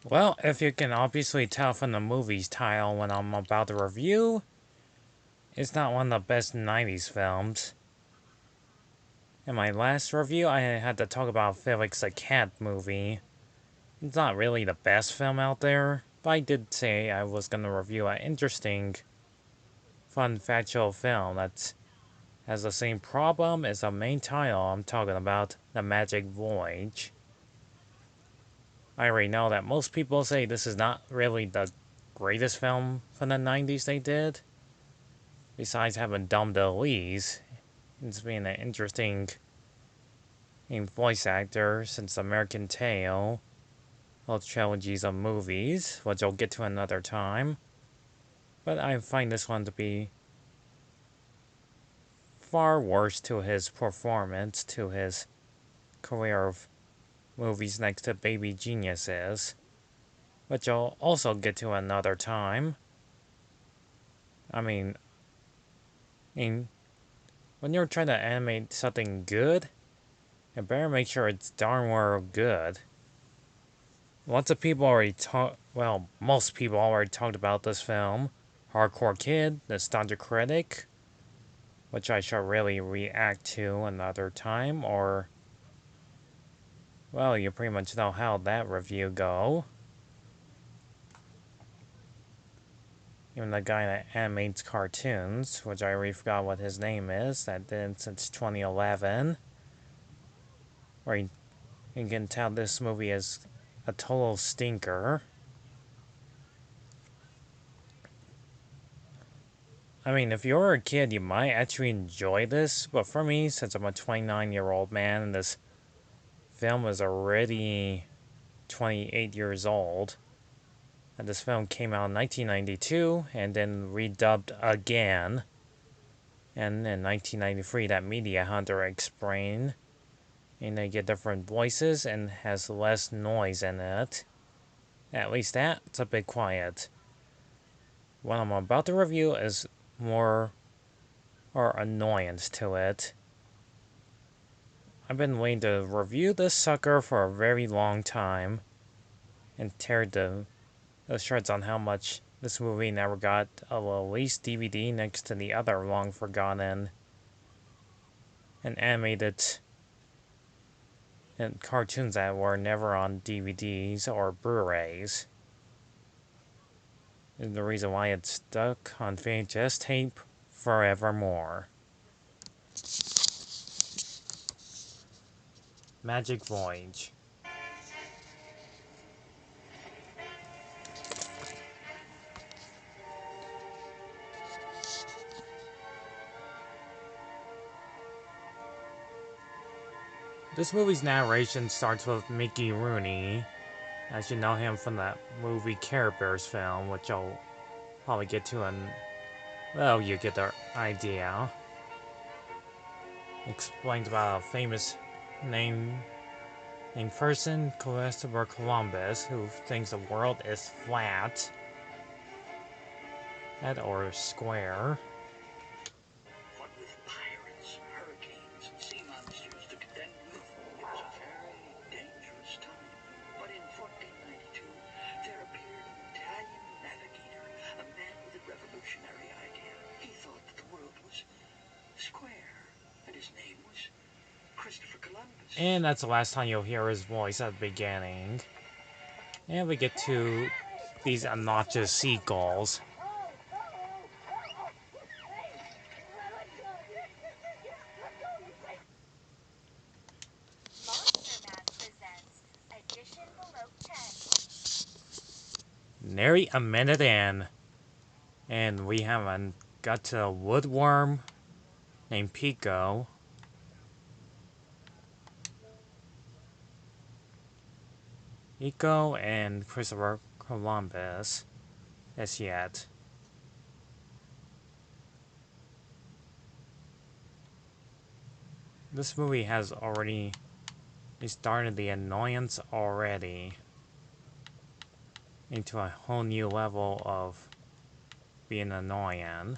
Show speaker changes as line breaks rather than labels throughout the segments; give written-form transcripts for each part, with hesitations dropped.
Well, if you can obviously tell from the movie's title when I'm about to review, it's not one of the best 90s films. In my last review, I had to talk about Felix the Cat movie. It's not really the best film out there, but I did say I was going to review an interesting, fun, factual film that has the same problem as the main title I'm talking about, The Magic Voyage. I already know that most people say this is not really the greatest film from the 90s they did. Besides having Dom DeLuise, it's being an interesting voice actor since American Tail, both trilogies of movies, which I'll get to another time. But I find this one to be far worse to his performance, to his career of movies next to Baby Geniuses, which I'll also get to another time. I mean, when you're trying to animate something good, you better make sure it's darn well good. Lots of people already most people already talked about this film. Hardcore Kid, Nostalgia Critic, which I shall really react to another time, or, well, you pretty much know how that review go. Even the guy that animates cartoons, which I already forgot what his name is, that did it since 2011, where you can tell this movie is a total stinker. I mean, if you're a kid, you might actually enjoy this, but for me, since I'm a 29-year-old man and this film is already 28 years old, and this film came out in 1992 and then redubbed again, and in 1993 that Media Hunter explained, and they get different voices and has less noise in it. At least that's a bit quiet. What I'm about to review is more or annoyance to it. I've been waiting to review this sucker for a very long time and tear the shreds on how much this movie never got a released DVD next to the other long forgotten and animated and cartoons that were never on DVDs or Blu-rays. And the reason why it's stuck on VHS tape forevermore. Magic Voyage. This movie's narration starts with Mickey Rooney, as you know him from that movie Care Bears film, which I'll probably get to in, well, you get the idea. Explains about a famous name named person, Christopher Columbus, who thinks the world is flat or square.
What with pirates, hurricanes, and sea monsters to contend with, it was a very dangerous time. But in 1492, there appeared an Italian navigator, a man with a revolutionary idea. He thought that the world was square, and his name was Christopher Columbus.
And that's the last time you'll hear his voice at the beginning. And we get to these obnoxious seagulls. Nearly a minute in, and we haven't got to a woodworm named Pico. Pico and Christopher Columbus as yet. This movie has already started the annoyance already into a whole new level of being annoying.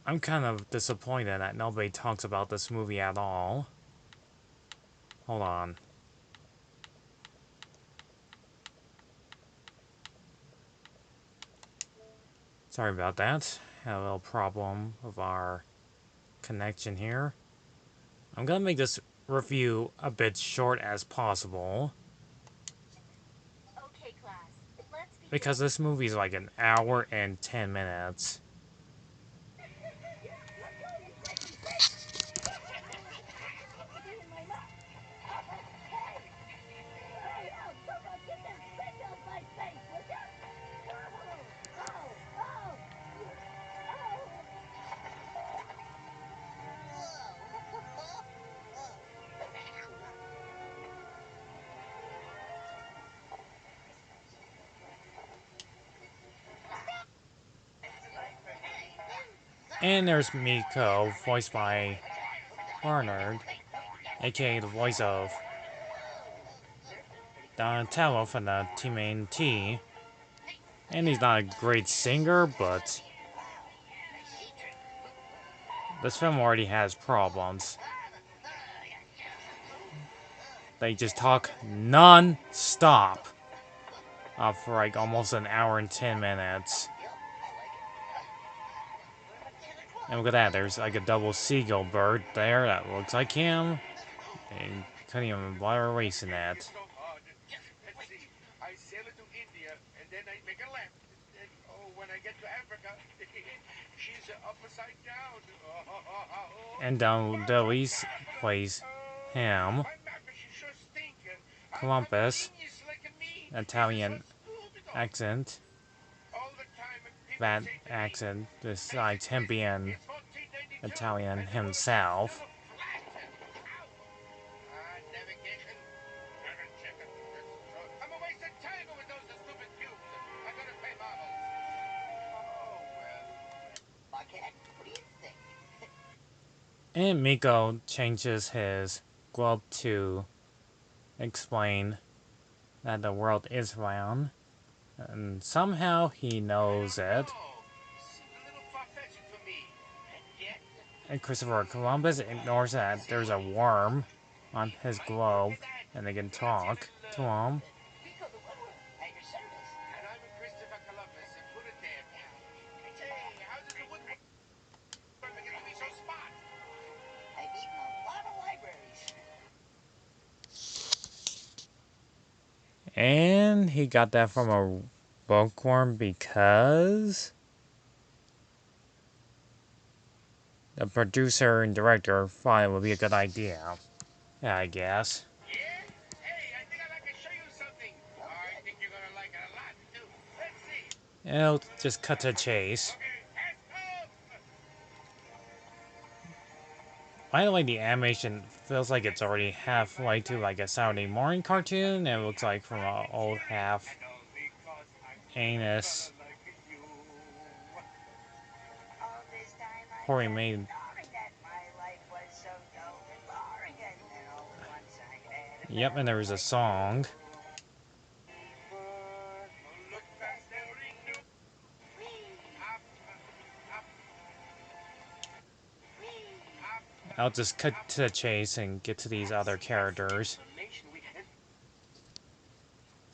I'm kind of disappointed that nobody talks about this movie at all. Hold on. Sorry about that. Had a little problem with our connection here. I'm gonna make this review a bit short as possible.
Okay, class. Let's begin.
Because this movie is like an hour and 10 minutes. And there's Miko, voiced by Barnard, aka the voice of Donatello from the TMNT. And he's not a great singer, but this film already has problems. They just talk non-stop for like almost an hour and 10 minutes. And look at that, there's like a double seagull bird there that looks like him. And couldn't even bother erasing that.
I sail it to India, and then I make a left. And, oh, when I get to Africa, she's upside down.
And Don DeLuise plays him.
My map is sure stinking.
Columbus,
Genius like me.
Italian
So stupid.
accent.
All the time people
That
say to me,
accent, besides him being
it's 1492,
Italian
and the world
himself.
still flat. Ow. Navigation. Error checker. I'm a waste of time with those stupid cubes. I'm gonna play marbles. Oh, well. Bucket, what do you think?
And Miko changes his globe to explain that the world is round. And somehow he knows it.
Seems a little far-fetched for me. And yet,
And Christopher Columbus ignores that there's a worm on his globe. And they can talk to him.
Pico the Woodworm, at your service. And I'm Christopher Columbus, and put it there now. Say, how does the woodworm get to be so smart? I've eaten a lot of libraries.
And he got that from a bookworm because the producer and director thought it would be a good idea. Yeah, I guess.
Yeah? Hey, I think I'd like to show you something. Oh, I think you're gonna like it a lot, too. Let's see.
And it'll just cut to the chase.
Okay, hands up!
By the way, the animation feels like it's already halfway to like a Saturday morning cartoon. And it looks like from an old half
And all because I'm
anus
like you. All this time I
poorly
kept
made.
ignoring that my life was so dull and boring, and then all at once I had a
Yep, and there was a song.
look past every new up, up, up.
I'll just cut to the chase and get to these other characters.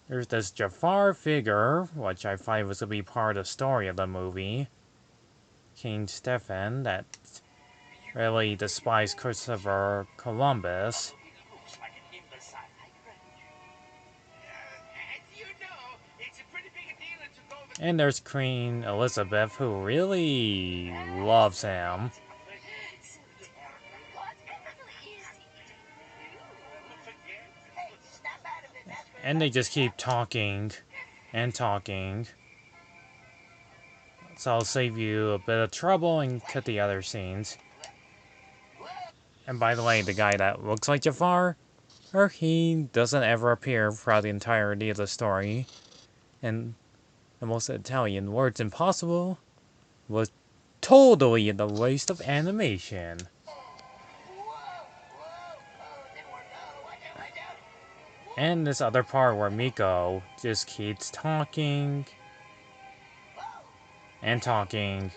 There's this Jafar figure, which I thought was going to be part of the story of the movie. King Stephen, that really despised Christopher Columbus. And there's Queen Elizabeth, who really loves him. And they just keep talking and talking. So I'll save you a bit of trouble and cut the other scenes. And by the way, the guy that looks like Jafar, he doesn't ever appear throughout the entirety of the story. And the most Italian words impossible was totally the waste of animation. And this other part where Miko just keeps talking and talking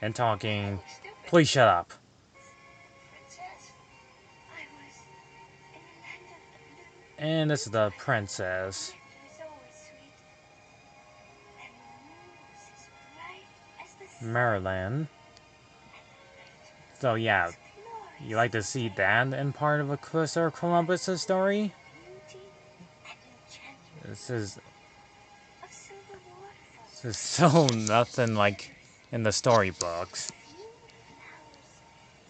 and talking. Please shut up.
Princess, I was in the land of the
And this is the princess,
It was always sweet. And the moon was as bright as the sun.
Maryland. So yeah, you like to see that in part of a Christopher Columbus' story?
Beauty and enchantment
This is
of silver waterfalls.
this is so nothing like in the storybooks.
Few flowers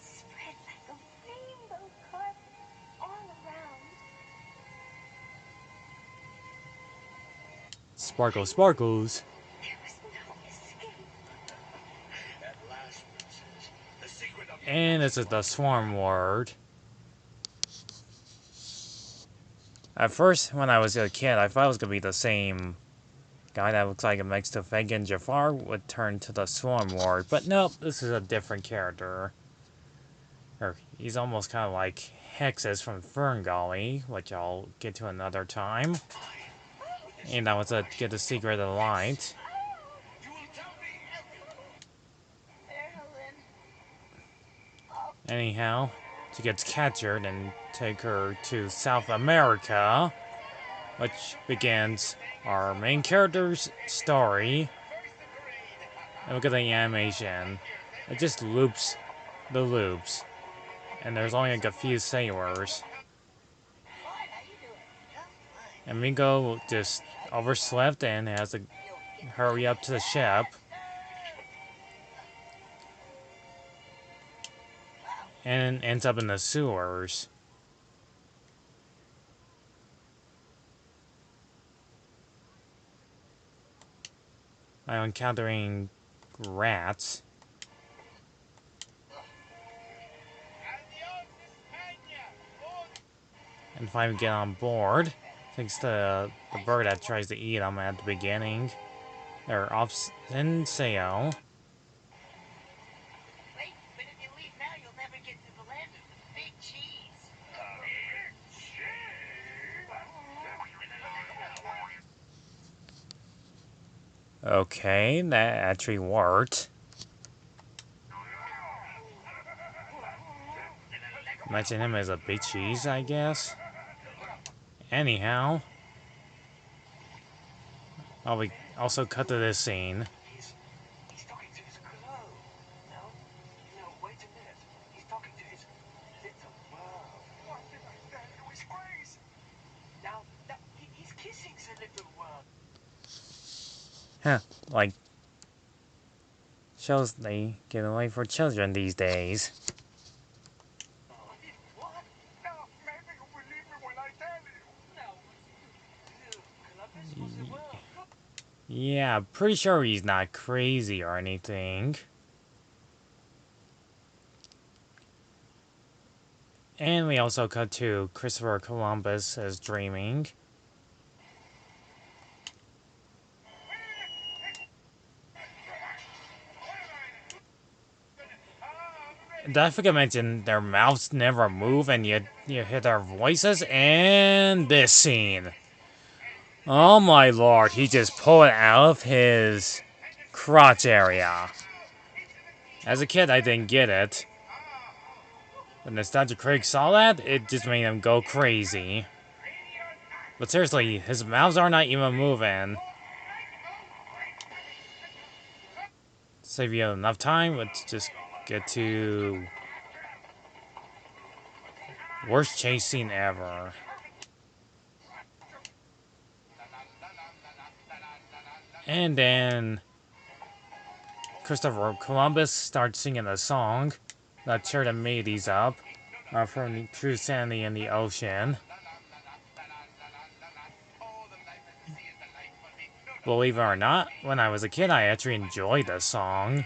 spread like a rainbow carpet all around.
Sparkles, sparkles.
There was no escape.
At last, princess, the secret of your
And this
magic
is the
wand.
swarm word. At first, when I was a kid, I thought it was gonna be the same guy that looks like a mix of Fagin Jafar would turn to the swarm ward, but nope, this is a different character. Or he's almost kind of like Hexes from Ferngully, which I'll get to another time. And I want to get the secret of the light.
You will tell me everything.
Marilyn.
Anyhow, she gets captured and take her to South America, which begins our main character's story. And look at the animation. It just loops the loops. And there's only like a few sailors. And Mingo just overslept and has to hurry up to the ship. And ends up in the sewers. I'm encountering rats. And finally get on board. Thanks to the bird that tries to eat them at the beginning. They're off in sail.
Wait, but if you leave now, you'll never get to the land of the big cheese.
Okay, that actually worked. Mention him as a big cheese, I guess. Anyhow. Oh, we also cut to this scene.
He's talking to his glow. No, no, wait a minute. He's talking to his little world. What did I say? It was crazy. Now, he's kissing the little world.
Huh, like, shows they get away for children these days.
What? No, maybe you'll believe me when I tell you. No. Columbus was the world.
Yeah, pretty sure he's not crazy or anything. And we also cut to Christopher Columbus as dreaming. Did I forget to mention their mouths never move and you hear their voices? And this scene. Oh my lord, he just pulled it out of his crotch area. As a kid, I didn't get it. When Nostalgia Craig saw that, it just made him go crazy. But seriously, his mouths are not even moving. Save you enough time, let's just get to worst chase scene ever. And then Christopher Columbus starts singing a song. Not sure that made these up. From the True Sandy in the Ocean. Believe it or not, when I was a kid, I actually enjoyed this song.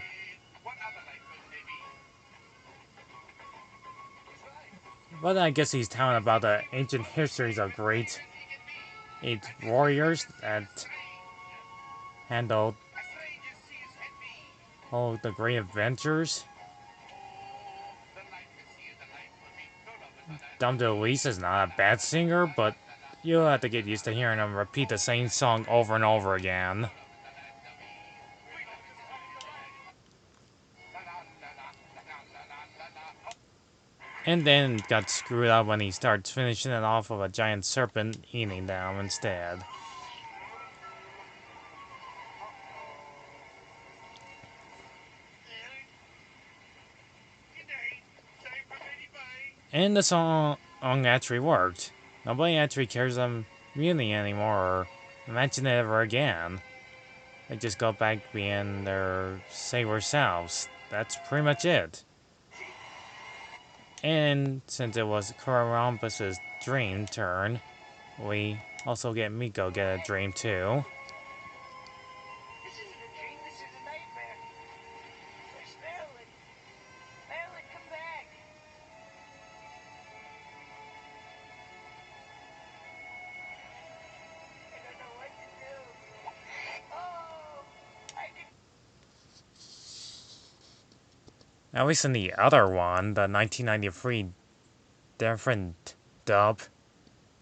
But I guess he's telling about the ancient histories of great eight warriors that handled all the great adventures. Dom DeLuise is not a bad singer, but you'll have to get used to hearing him repeat the same song over and over again. And then got screwed up when he starts finishing it off with a giant serpent eating them instead. And the song actually worked. Nobody actually cares them really anymore or mention it ever again. They just go back being their saber selves. That's pretty much it. And since it was Columbus's dream turn, we also get Miko get a dream too.
This isn't a dream, this is a nightmare. Where's Marilyn? Marilyn, come back. I don't know what to do. Oh, I can.
At least in the other one, the 1993 different dub,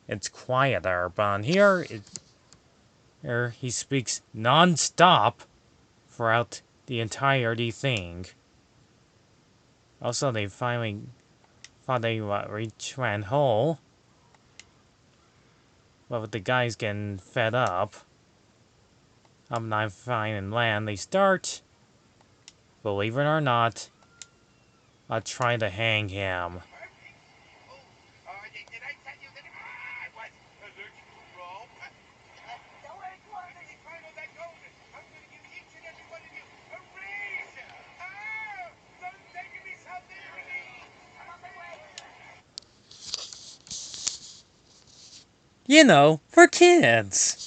it's quieter, but on here he speaks non-stop throughout the entirety thing. Also, they finally thought they reached Ran Hole, but with the guys getting fed up, I'm not finding land. They start, believe it or not, trying to hang him.
Did I tell you that I was allergic to rope? Don't worry, Columbus. If I know that golden, I'm going to give each and every one of you a razor. Oh, don't take me something to eat. I'm on my way.
You know, for kids.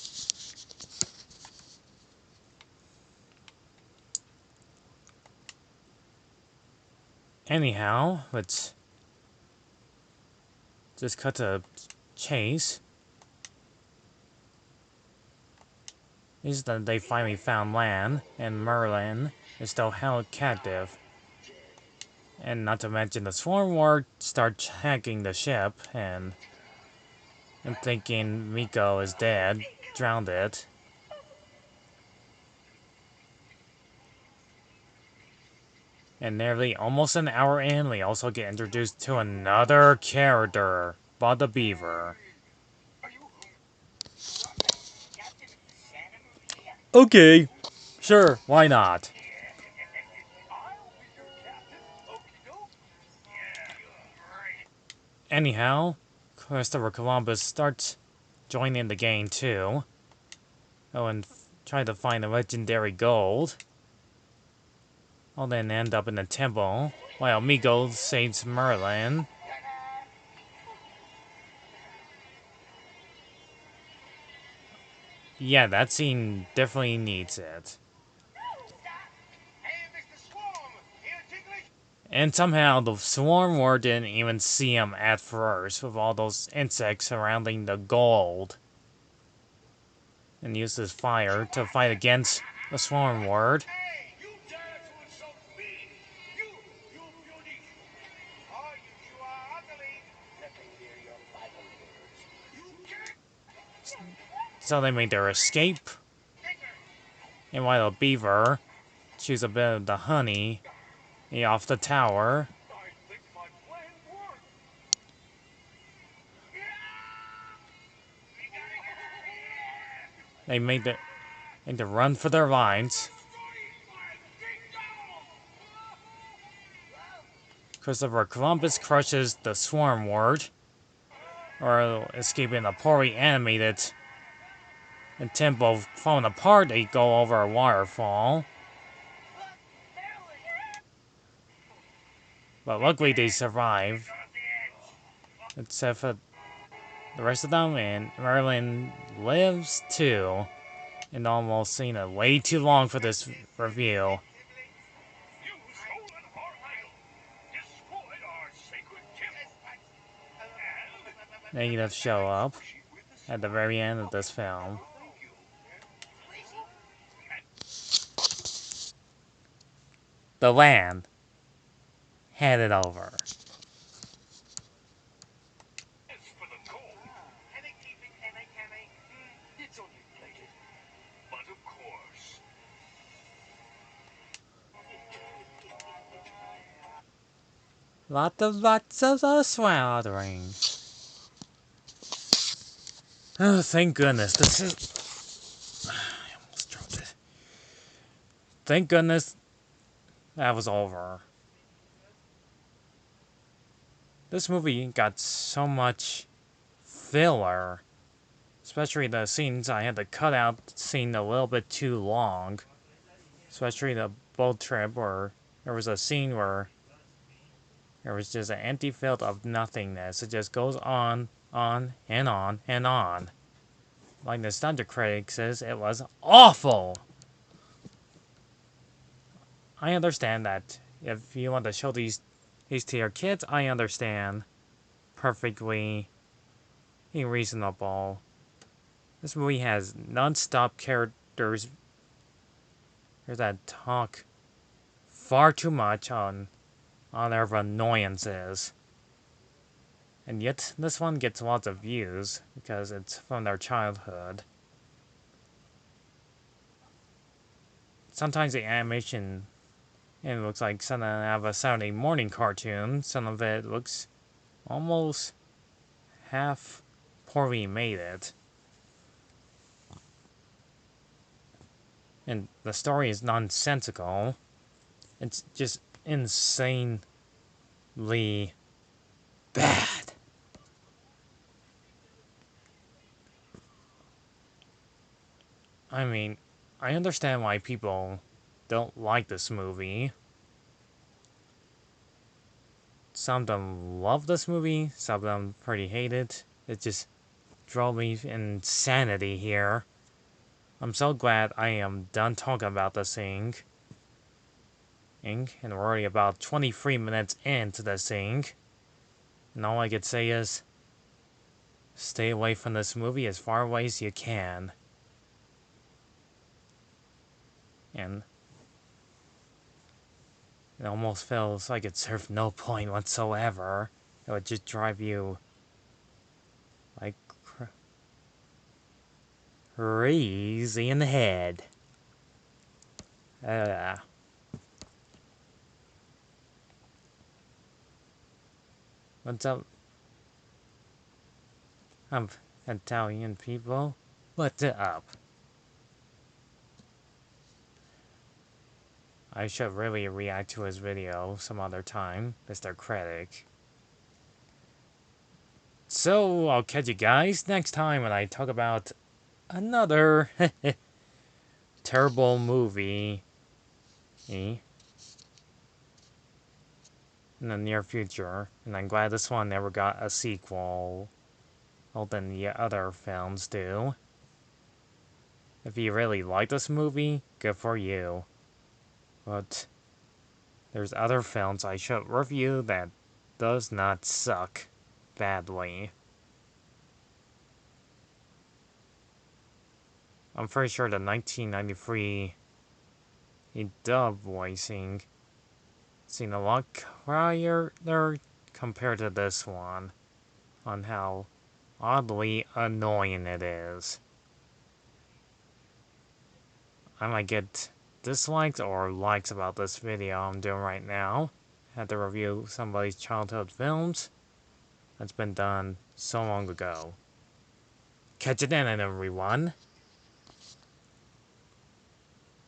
Anyhow, let's just cut to chase. Is that they finally found land, and Merlin is still held captive. And not to mention the Swarm War starts hacking the ship, and thinking Miko is dead, drowned it. And nearly almost an hour in, we also get introduced to another character, Bob the Beaver.
Captain of the Santa Maria.
Okay, sure, why not?
I'll be your captain. Okie doke. Yeah, right.
Anyhow, Christopher Columbus starts joining the gang too. Oh, and try to find the legendary gold. I'll then end up in the temple, while Miko saves Merlin. Yeah, that scene definitely needs it.
Hey, Mr. Swarm. Here, Ticklish.
And somehow the Swarm War didn't even see him at first, with all those insects surrounding the gold. And uses fire to fight against the Swarm Ward.
Hey, you dare to insult me? You beauty. Oh, you are ugly. Let me hear your final words. You can't.
So they made their escape. And while the beaver chews a bit of the honey off the tower,
I think my plan worked. We gotta get out of here.
they made the run for their lives. Christopher Columbus crushes the Swarm Ward, or escaping the poorly animated and temple falling apart. They go over a waterfall, but luckily they survive, except for the rest of them, and Merlin lives too. And almost seen it way too long for this review.
You've stolen our idol, destroyed our sacred temple, and
Negatives show up at the very end of this film. The land handed over.
as for the gold, can I keep it? Can I? It's only plated. But of course.
Lots of sweltering. Oh, thank goodness. This is. I almost dropped it. Thank goodness that was over. This movie got so much filler. Especially the scenes I had to cut out seemed a little bit too long. Especially the boat trip where there was a scene where there was just an empty field of nothingness. It just goes on, and on, and on. Like the Thunder critic says, it was awful! I understand that if you want to show these to your kids, I understand. Perfectly reasonable. This movie has non-stop characters that talk far too much on their annoyances. And yet, this one gets lots of views because it's from their childhood. Sometimes the animation it looks like something out of a Saturday morning cartoon. Some of it looks almost half poorly made it. And the story is nonsensical. It's just insanely bad. I mean, I understand why people don't like this movie. Some of them love this movie, some of them pretty hate it. It just drove me insanity here. I'm so glad I am done talking about this thing. And we're already about 23 minutes into this thing. And all I could say is, stay away from this movie as far away as you can. And it almost feels like it served no point whatsoever. It would just drive you like crazy in the head. What's up, Italian people? What's up? I should really react to his video some other time, Mr. Critic. So, I'll catch you guys next time when I talk about another terrible movie in the near future. And I'm glad this one never got a sequel, more than the other films do. If you really like this movie, good for you. But there's other films I should review that does not suck badly. I'm pretty sure the 1993 dub voicing seen a lot higher there compared to this one on how oddly annoying it is. I might get dislikes or likes about this video I'm doing right now. I had to review somebody's childhood films that's been done so long ago. Catch you then, everyone.